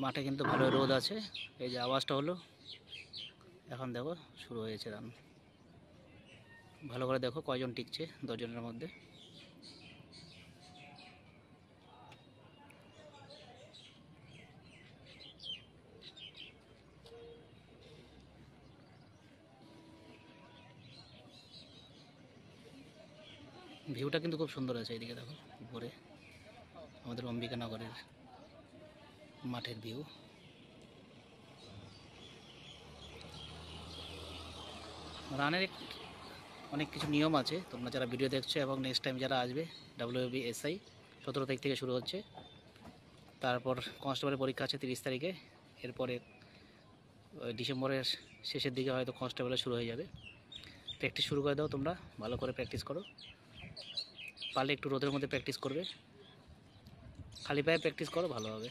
মাঠে কিন্তু ভালো রোদ আছে। এই যে আওয়াজটা হলো, এখন দেখো শুরু হয়েছে রান। ভালো করে দেখো কয়জন টিকছে 10 জনের মধ্যে। ভিউটা কিন্তু খুব সুন্দর আছে। এইদিকে দেখো উপরে আমাদের অম্বিকানগরের মাঠের ভিউ। রানের অনেক কিছু নিয়ম আছে, তোমরা যারা ভিডিও দেখছো এবং নেক্সট টাইম যারা আসবে। WBSI 17 তারিখ থেকে শুরু হচ্ছে, তারপর কনস্টেবলের পরীক্ষা আছে 30 তারিখে। এরপরে ডিসেম্বরের শেষের দিকে হয়তো কনস্টেবলের শুরু হয়ে যাবে। প্র্যাকটিস শুরু করে দাও, তোমরা ভালো করে প্র্যাকটিস করো। পারলে একটু রোদের মধ্যে প্র্যাকটিস করবে, খালি পায়ে প্র্যাকটিস করো, ভালো হবে।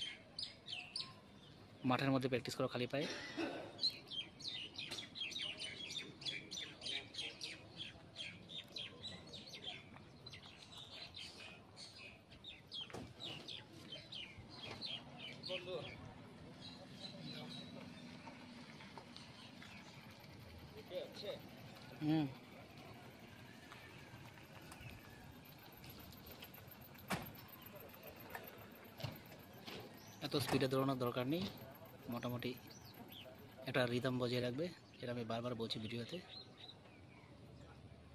মাঠের মধ্যে প্র্যাকটিস করো খালি পায়ে। হুম, এত স্পিডে দৌড়ানোর দরকার নেই, মোটামুটি একটা রিদম বজায় রাখবে। যেটা আমি বারবার বলছি ভিডিওতে,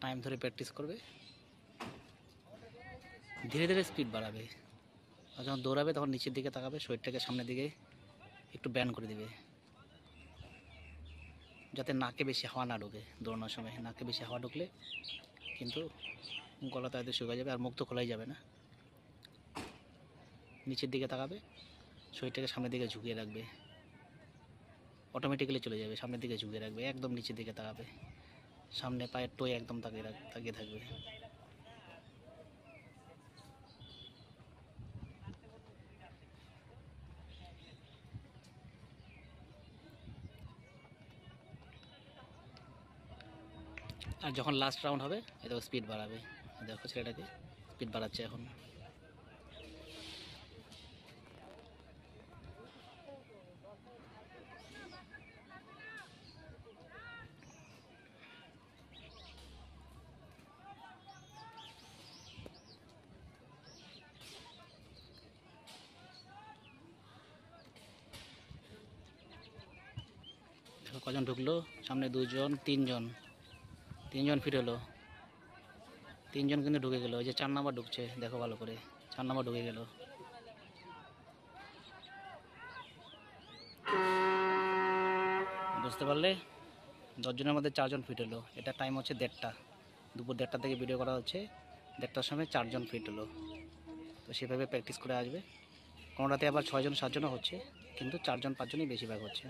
টাইম ধরে প্র্যাকটিস করবে, ধীরে ধীরে স্পিড বাড়াবে। আর যখন দৌড়াবে তখন নিচের দিকে তাকাবে, শরীরটাকে সামনের দিকে একটু ব্যান্ড করে দিবে, যাতে নাকে বেশি হাওয়া না ঢোকে। দৌড়ানোর সময় নাকে বেশি হাওয়া ঢুকলে কিন্তু গলা তাতে শুকিয়ে যাবে আর মুখ তো খোলাই যাবে না। নিচের দিকে তাকাবে, শরীরটাকে সামনের দিকে ঝুঁকিয়ে রাখবে, অটোমেটিক্যালি চলে যাবে। সামনের দিকে ঝুঁকিয়ে রাখবে, একদম নিচের দিকে তাকাবে, সামনে পায়ের টোয়ে একদম তাকিয়ে থাকবে। আর যখন লাস্ট রাউন্ড হবে এটা স্পিড বাড়াবে। দেখো ছেলেটাকে স্পিড বাড়াচ্ছে এখন। দেখো কজন ঢুকলো, সামনে 2 জন 3 জন, 3 জন ফিট হলো। 3 জন কিন্তু ঢুকে গেল। ওই যে 4 নাম্বার ঢুকছে, দেখো ভালো করে, 4 নাম্বার ঢুকে গেল। বুঝতে পারলে? 10 জনের মধ্যে 4 জন ফিট হলো। এটা টাইম হচ্ছে 1:30টা, দুপুর 1:30 থেকে ভিডিও করা হচ্ছে। 1:30টার সময় 4 জন ফিট হলো। তো সেভাবে প্র্যাকটিস করে আসবে। কোনোটাতে আবার 6 জন 7 জনও হচ্ছে, কিন্তু 4 জন 5 জনই বেশিরভাগ হচ্ছে।